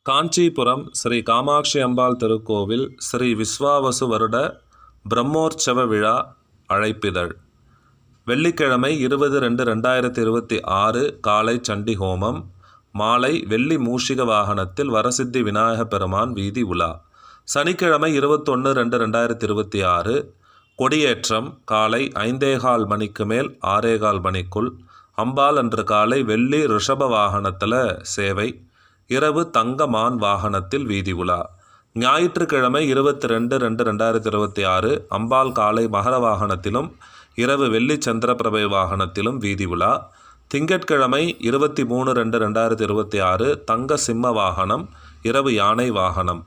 காஞ்சிபுரம் ஸ்ரீ காமாட்சி அம்பாள் திருக்கோவில் ஸ்ரீ விஸ்வாவசு வருட பிரம்மோற்சவ விழா அழைப்பிதழ். வெள்ளிக்கிழமை 20-2-2026 காலை சண்டி ஹோமம், மாலை வெள்ளி மூஷிக வாகனத்தில் வரசித்தி விநாயக பெருமான் வீதி உலா. சனிக்கிழமை 21-2-2026 கொடியேற்றம் காலை 5:15 மணிக்கு மேல் 6:15 மணிக்குள். அம்பாள் அன்று காலை வெள்ளி ரிஷப வாகனத்தில் சேவை, இரவு தங்க மான் வாகனத்தில் வீதி உலா. ஞாயிற்றுக்கிழமை 22-2-2026 அம்பாள் காலை மகர வாகனத்திலும் இரவு வெள்ளி சந்திரபிரபை வாகனத்திலும் வீதி உலா. திங்கட்கிழமை 23-2-2026 தங்க சிம்ம வாகனம், இரவு யானை வாகனம்.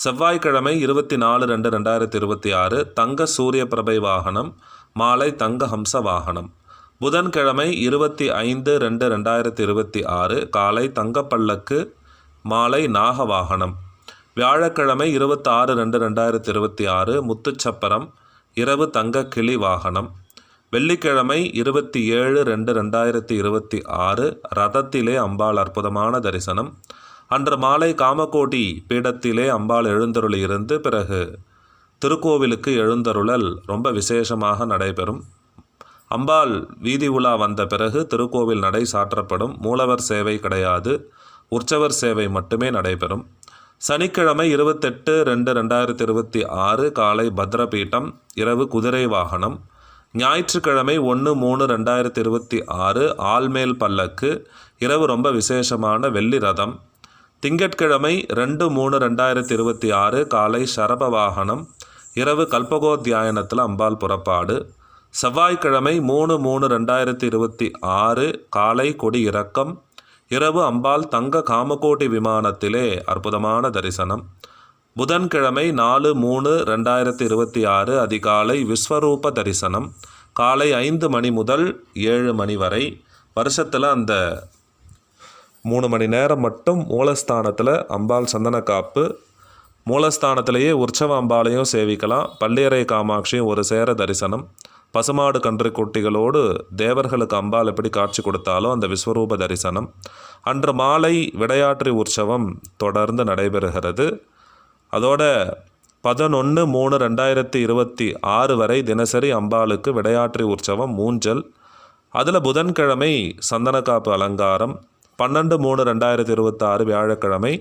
செவ்வாய்க்கிழமை 24-2-2026 தங்க சூரிய பிரபை வாகனம், மாலை தங்க ஹம்ச வாகனம். புதன்கிழமை 25-2-2026 காலை தங்கப்பல்லக்கு, மாலை நாக வாகனம். வியாழக்கிழமை 26-2-2026 முத்துச்சப்பரம், இரவு தங்க கிளி வாகனம். வெள்ளிக்கிழமை 27-2-2026 ரதத்திலே அம்பாள் அற்புதமான தரிசனம். அன்று மாலை காமகோடி பீடத்திலே அம்பாள் எழுந்தருளி இருந்து பிறகு திருக்கோவிலுக்கு எழுந்தருளல் ரொம்ப விசேஷமாக நடைபெறும். அம்பாள் வீதி உலா வந்த பிறகு திருக்கோவில் நடை சாற்றப்படும். மூலவர் சேவை கிடையாது, உற்சவர் சேவை மட்டுமே நடைபெறும். சனிக்கிழமை 28-2-2026 காலை பத்ரபீட்டம், இரவு குதிரை வாகனம். ஞாயிற்றுக்கிழமை 1-3-2026 ஆல்மேல் பல்லக்கு, இரவு ரொம்ப விசேஷமான வெள்ளி ரதம். திங்கட்கிழமை 2-3-2026 காலை சரப வாகனம், இரவு கல்பகோத்தியாயனத்தில் அம்பாள் புறப்பாடு. செவ்வாய்க்கிழமை 3-3-2026 காலை கொடி இறக்கம், இரவு அம்பாள் தங்க காமகோட்டி விமானத்திலே அற்புதமான தரிசனம். புதன்கிழமை 4-3-2026 அதிகாலை விஸ்வரூப தரிசனம், காலை 5 மணி முதல் 7 மணி வரை. வருஷத்தில் அந்த 3 மணி நேரம் மட்டும் மூலஸ்தானத்தில் அம்பாள் சந்தன காப்பு. மூலஸ்தானத்திலேயே உற்சவ அம்பாளையும் சேவிக்கலாம். பள்ளியறை காமாட்சியும் ஒரு சேர தரிசனம். பசுமாடு கன்று குட்டிகளோடு தேவர்களுக்கு அம்பாள் எப்படி காட்சி கொடுத்தாலோ அந்த விஸ்வரூப தரிசனம். அன்று மாலை விடையாற்றி உற்சவம் தொடர்ந்து நடைபெறுகிறது. அதோட 11-3-2026 வரை தினசரி அம்பாளுக்கு விடையாற்றி உற்சவம் ஊஞ்சல். அதில் புதன்கிழமை சந்தனக்காப்பு அலங்காரம். 12-3-2026 வியாழக்கிழமை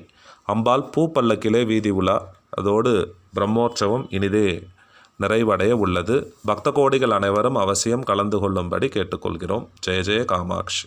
அம்பாள் பூப்பல்லக்கிலே வீதி உலா. அதோடு பிரம்மோற்சவம் இனிதே நிறைவடைய உள்ளது. பக்த கோடிகள் அனைவரும் அவசியம் கலந்து கொள்ளும்படி கேட்டுக்கொள்கிறோம். ஜெய ஜெய காமாட்சி.